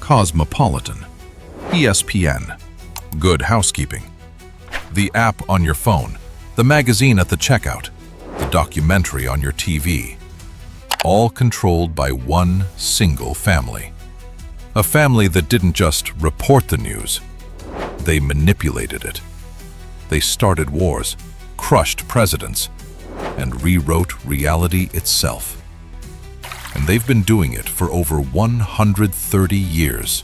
Cosmopolitan, ESPN, Good Housekeeping, the app on your phone, the magazine at the checkout, the documentary on your TV, all controlled by one single family. A family that didn't just report the news, they manipulated it. They started wars, crushed presidents, and rewrote reality itself. And they've been doing it for over 130 years,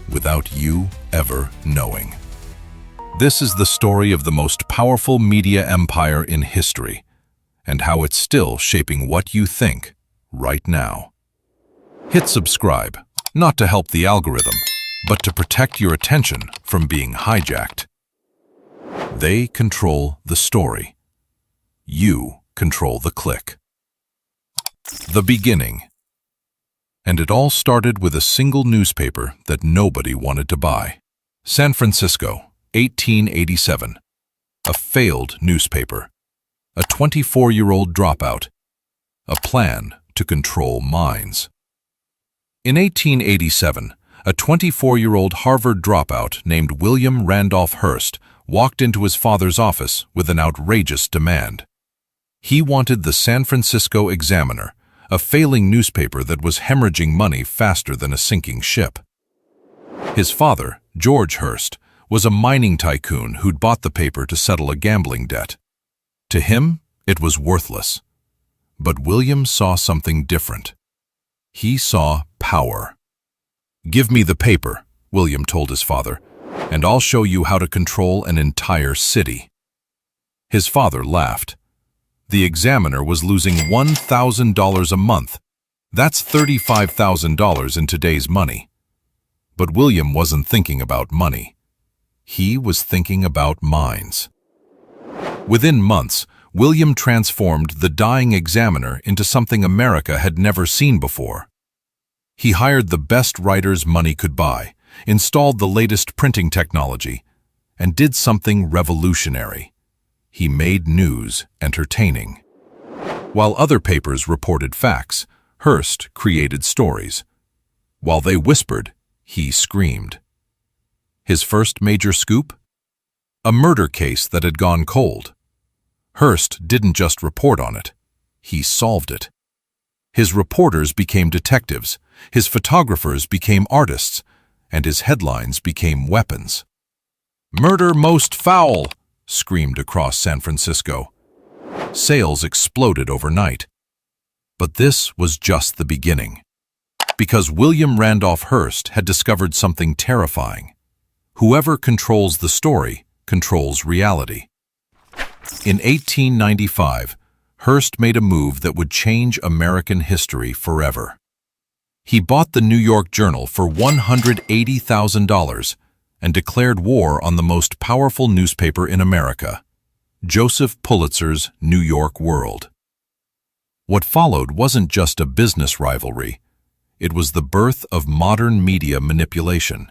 without you ever knowing. This is the story of the most powerful media empire in history, and how it's still shaping what you think right now. Hit subscribe, not to help the algorithm, but to protect your attention from being hijacked. They control the story. You control the click. The beginning. And it all started with a single newspaper that nobody wanted to buy. San Francisco, 1887. A failed newspaper. A 24-year-old dropout. A plan to control minds. In 1887, a 24-year-old Harvard dropout named William Randolph Hearst walked into his father's office with an outrageous demand. He wanted the San Francisco Examiner, a failing newspaper that was hemorrhaging money faster than a sinking ship. His father, George Hearst, was a mining tycoon who'd bought the paper to settle a gambling debt. To him, it was worthless. But William saw something different. He saw power. "Give me the paper," William told his father, "and I'll show you how to control an entire city." His father laughed. The Examiner was losing $1,000 a month. That's $35,000 in today's money. But William wasn't thinking about money. He was thinking about minds. Within months, William transformed the dying Examiner into something America had never seen before. He hired the best writers money could buy, installed the latest printing technology, and did something revolutionary. He made news entertaining. While other papers reported facts, Hearst created stories. While they whispered, he screamed. His first major scoop? A murder case that had gone cold. Hearst didn't just report on it, he solved it. His reporters became detectives, his photographers became artists, and his headlines became weapons. "Murder most foul!" screamed across San Francisco. Sales exploded overnight. But this was just the beginning. Because William Randolph Hearst had discovered something terrifying. Whoever controls the story controls reality. In 1895, Hearst made a move that would change American history forever. He bought the New York Journal for $180,000 and declared war on the most powerful newspaper in America, Joseph Pulitzer's New York World. What followed wasn't just a business rivalry, it was the birth of modern media manipulation.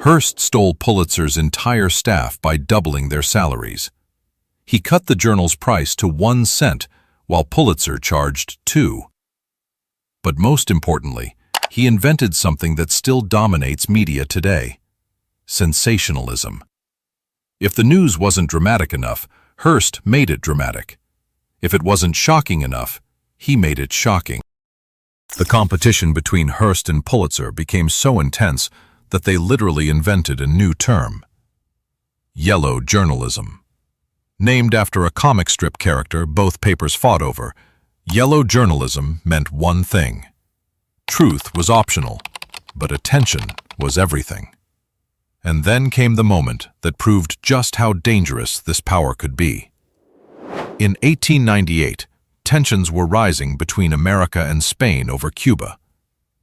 Hearst stole Pulitzer's entire staff by doubling their salaries. He cut the journal's price to 1 cent, while Pulitzer charged 2. But most importantly, he invented something that still dominates media today: sensationalism. If the news wasn't dramatic enough, Hearst made it dramatic. If it wasn't shocking enough, he made it shocking. The competition between Hearst and Pulitzer became so intense that they literally invented a new term: yellow journalism. Named after a comic strip character both papers fought over, yellow journalism meant one thing. Truth was optional, but attention was everything. And then came the moment that proved just how dangerous this power could be. In 1898, tensions were rising between America and Spain over Cuba.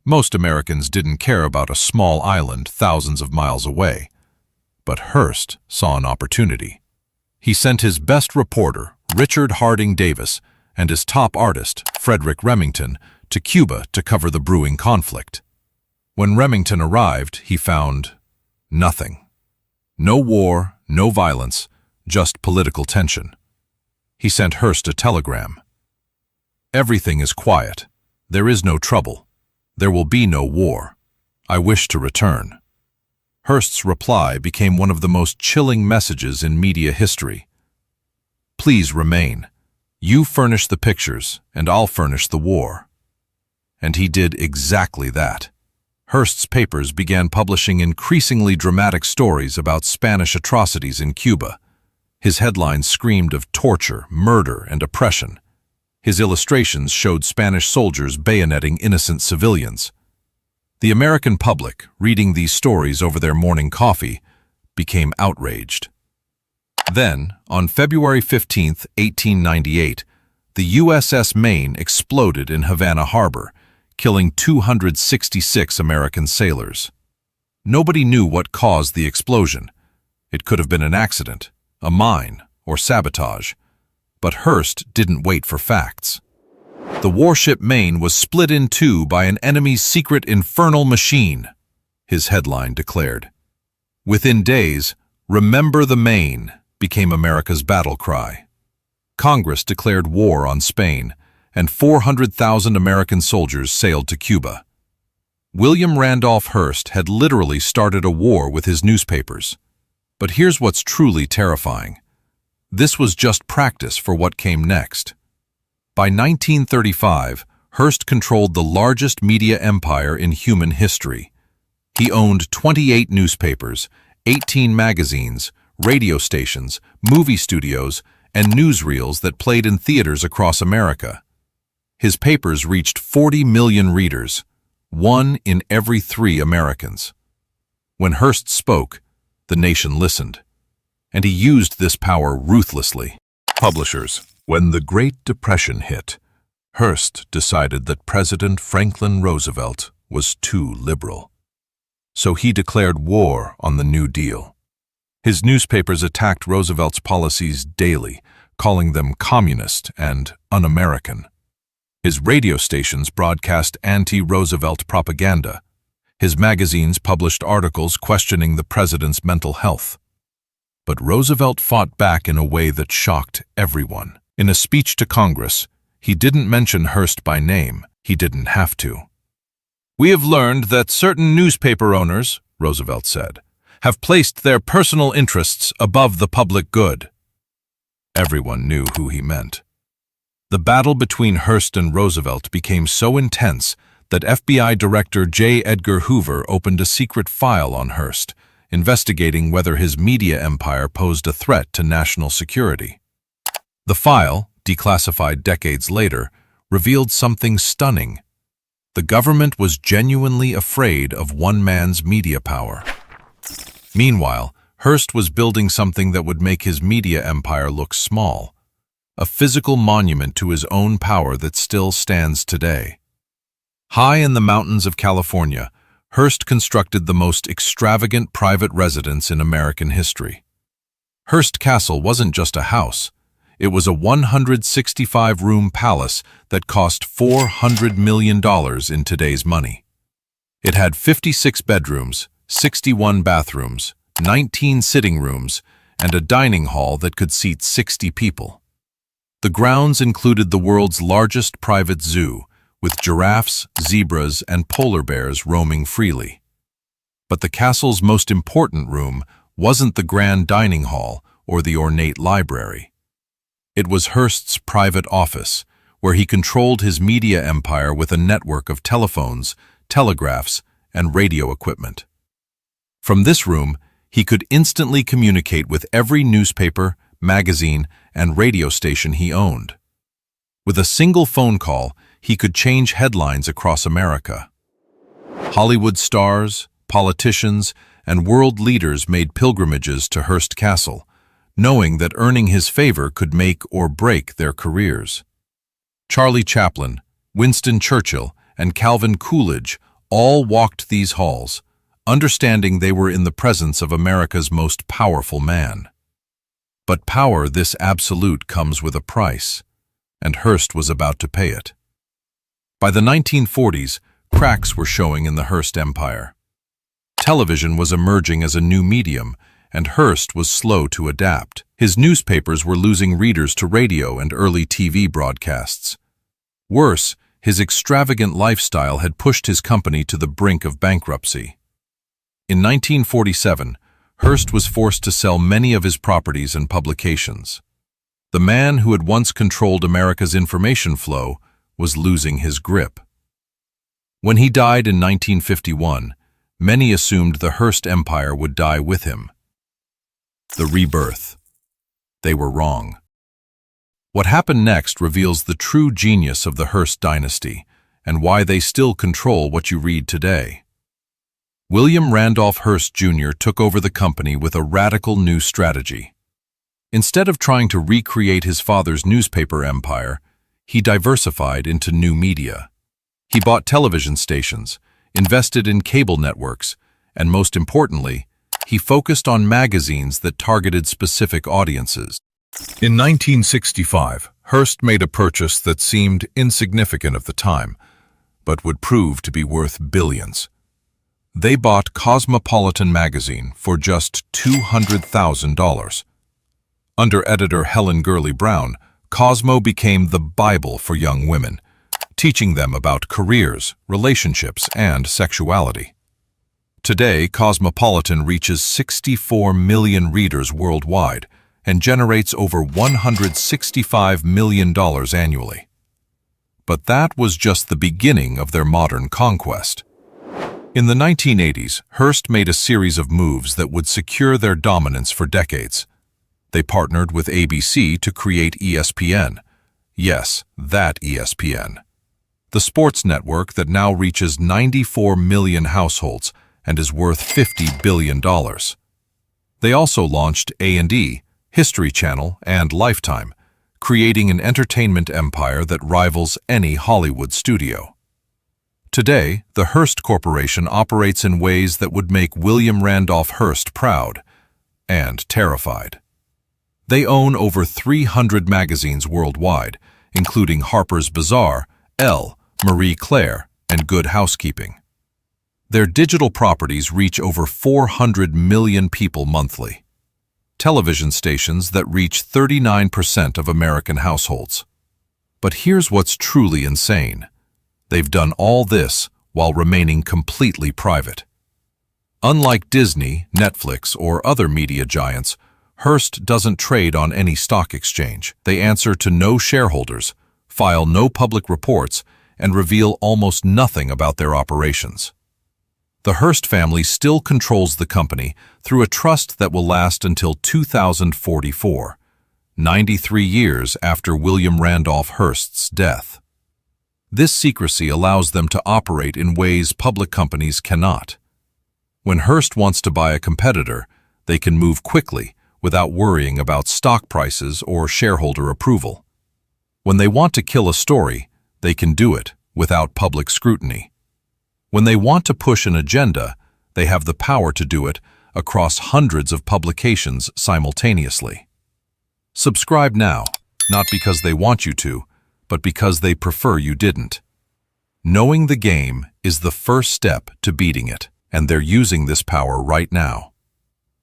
Most Americans didn't care about a small island thousands of miles away. But Hearst saw an opportunity. He sent his best reporter, Richard Harding Davis, and his top artist, Frederick Remington, to Cuba to cover the brewing conflict. When Remington arrived, he found nothing. No war, no violence, just political tension. He sent Hearst a telegram. "Everything is quiet. There is no trouble. There will be no war. I wish to return. Hearst's reply became one of the most chilling messages in media history. Please remain. You furnish the pictures, and I'll furnish the war. And he did exactly that. Hearst's papers began publishing increasingly dramatic stories about Spanish atrocities in Cuba. His headlines screamed of torture, murder, and oppression. His illustrations showed Spanish soldiers bayoneting innocent civilians. The American public, reading these stories over their morning coffee, became outraged. Then, on February 15, 1898, the USS Maine exploded in Havana Harbor, killing 266 American sailors. Nobody knew what caused the explosion. It could have been an accident, a mine, or sabotage. But Hearst didn't wait for facts. The warship Maine was split in two by an enemy's secret infernal machine, his headline declared. Within days, "Remember the Maine" became America's battle cry. Congress declared war on Spain, and 400,000 American soldiers sailed to Cuba. William Randolph Hearst had literally started a war with his newspapers. But here's what's truly terrifying. This was just practice for what came next. By 1935, Hearst controlled the largest media empire in human history. He owned 28 newspapers, 18 magazines, radio stations, movie studios, and newsreels that played in theaters across America. His papers reached 40 million readers, 1 in every 3 Americans. When Hearst spoke, the nation listened, and he used this power ruthlessly. Publishers. When the Great Depression hit, Hearst decided that President Franklin Roosevelt was too liberal. So he declared war on the New Deal. His newspapers attacked Roosevelt's policies daily, calling them communist and un-American. His radio stations broadcast anti-Roosevelt propaganda. His magazines published articles questioning the president's mental health. But Roosevelt fought back in a way that shocked everyone. In a speech to Congress, he didn't mention Hearst by name. He didn't have to. "We have learned that certain newspaper owners," Roosevelt said, "have placed their personal interests above the public good." Everyone knew who he meant. The battle between Hearst and Roosevelt became so intense that FBI Director J. Edgar Hoover opened a secret file on Hearst, investigating whether his media empire posed a threat to national security. The file, declassified decades later, revealed something stunning. The government was genuinely afraid of one man's media power. Meanwhile, Hearst was building something that would make his media empire look small, a physical monument to his own power that still stands today. High in the mountains of California, Hearst constructed the most extravagant private residence in American history. Hearst Castle wasn't just a house. It was a 165-room palace that cost $400 million in today's money. It had 56 bedrooms, 61 bathrooms, 19 sitting rooms, and a dining hall that could seat 60 people. The grounds included the world's largest private zoo, with giraffes, zebras, and polar bears roaming freely. But the castle's most important room wasn't the grand dining hall or the ornate library. It was Hearst's private office, where he controlled his media empire with a network of telephones, telegraphs, and radio equipment. From this room, he could instantly communicate with every newspaper, magazine, and radio station he owned. With a single phone call, he could change headlines across America. Hollywood stars, politicians, and world leaders made pilgrimages to Hearst Castle, knowing that earning his favor could make or break their careers. Charlie Chaplin, Winston Churchill, and Calvin Coolidge all walked these halls, understanding they were in the presence of America's most powerful man. But power this absolute comes with a price, and Hearst was about to pay it. By the 1940s, cracks were showing in the Hearst empire. Television was emerging as a new medium, and Hearst was slow to adapt. His newspapers were losing readers to radio and early TV broadcasts. Worse, His extravagant lifestyle had pushed his company to the brink of bankruptcy. In 1947, Hearst was forced to sell many of his properties and publications. The man who had once controlled America's information flow was losing his grip. When he died in 1951, many assumed the Hearst empire would die with him. The rebirth. They were wrong. What happened next reveals the true genius of the Hearst dynasty and why they still control what you read today. William Randolph Hearst Jr. took over the company with a radical new strategy. Instead of trying to recreate his father's newspaper empire, he diversified into new media. He bought television stations, invested in cable networks, and most importantly, he focused on magazines that targeted specific audiences. In 1965, Hearst made a purchase that seemed insignificant at the time, but would prove to be worth billions. They bought Cosmopolitan magazine for just $200,000. Under editor Helen Gurley Brown, Cosmo became the Bible for young women, teaching them about careers, relationships, and sexuality. Today, Cosmopolitan reaches 64 million readers worldwide and generates over $165 million annually. But that was just the beginning of their modern conquest. In the 1980s, Hearst made a series of moves that would secure their dominance for decades. They partnered with ABC to create ESPN. Yes, that ESPN. The sports network that now reaches 94 million households and is worth $50 billion. They also launched A&E, History Channel, and Lifetime, creating an entertainment empire that rivals any Hollywood studio. Today, the Hearst Corporation operates in ways that would make William Randolph Hearst proud and terrified. They own over 300 magazines worldwide, including Harper's Bazaar, Elle, Marie Claire, and Good Housekeeping. Their digital properties reach over 400 million people monthly. Television stations that reach 39% of American households. But here's what's truly insane. They've done all this while remaining completely private. Unlike Disney, Netflix, or other media giants, Hearst doesn't trade on any stock exchange. They answer to no shareholders, file no public reports, and reveal almost nothing about their operations. The Hearst family still controls the company through a trust that will last until 2044, 93 years after William Randolph Hearst's death. This secrecy allows them to operate in ways public companies cannot. When Hearst wants to buy a competitor, they can move quickly without worrying about stock prices or shareholder approval. When they want to kill a story, they can do it without public scrutiny. When they want to push an agenda, they have the power to do it across hundreds of publications simultaneously. Subscribe now, not because they want you to, but because they prefer you didn't. Knowing the game is the first step to beating it, and they're using this power right now.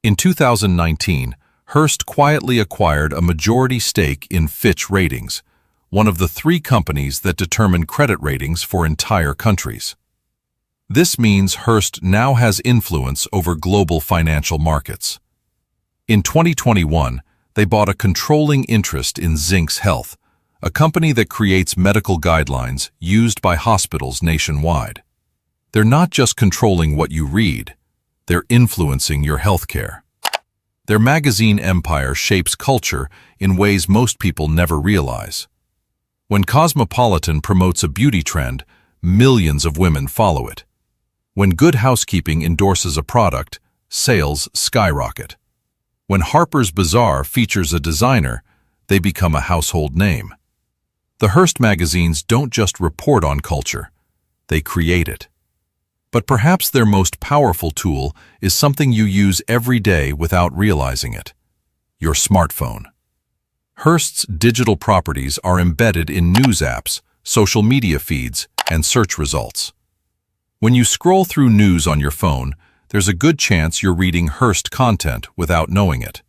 In 2019, Hearst quietly acquired a majority stake in Fitch Ratings, one of the 3 companies that determine credit ratings for entire countries. This means Hearst now has influence over global financial markets. In 2021, they bought a controlling interest in Zincs Health, a company that creates medical guidelines used by hospitals nationwide. They're not just controlling what you read, they're influencing your healthcare. Their magazine empire shapes culture in ways most people never realize. When Cosmopolitan promotes a beauty trend, millions of women follow it. When Good Housekeeping endorses a product, sales skyrocket. When Harper's Bazaar features a designer, they become a household name. The Hearst magazines don't just report on culture, they create it. But perhaps their most powerful tool is something you use every day without realizing it: your smartphone. Hearst's digital properties are embedded in news apps, social media feeds, and search results. When you scroll through news on your phone, there's a good chance you're reading Hearst content without knowing it.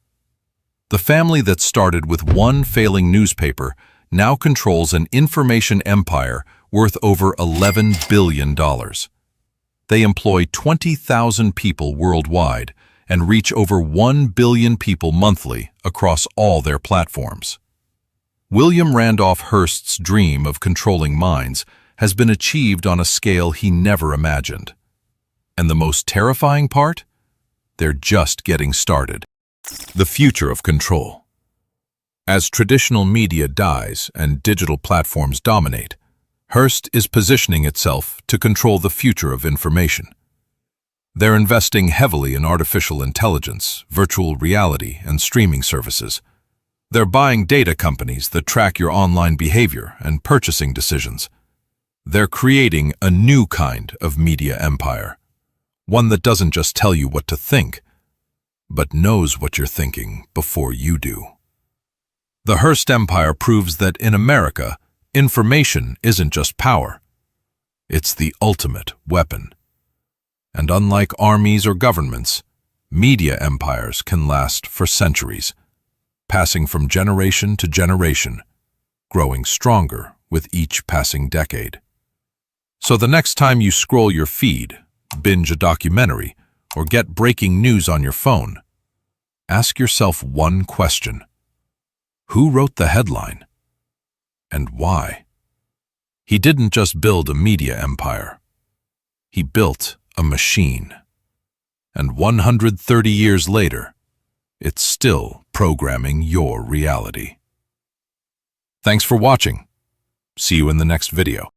The family that started with one failing newspaper now controls an information empire worth over $11 billion. They employ 20,000 people worldwide and reach over 1 billion people monthly across all their platforms. William Randolph Hearst's dream of controlling minds has been achieved on a scale he never imagined. And the most terrifying part? They're just getting started. The future of control. As traditional media dies and digital platforms dominate, Hearst is positioning itself to control the future of information. They're investing heavily in artificial intelligence, virtual reality, and streaming services. They're buying data companies that track your online behavior and purchasing decisions. They're creating a new kind of media empire, one that doesn't just tell you what to think, but knows what you're thinking before you do. The Hearst Empire proves that in America, information isn't just power. It's the ultimate weapon. And unlike armies or governments, media empires can last for centuries, passing from generation to generation, growing stronger with each passing decade. So the next time you scroll your feed, binge a documentary, or get breaking news on your phone, ask yourself one question. Who wrote the headline? And why? He didn't just build a media empire. He built a machine. And 130 years later, it's still programming your reality. Thanks for watching. See you in the next video.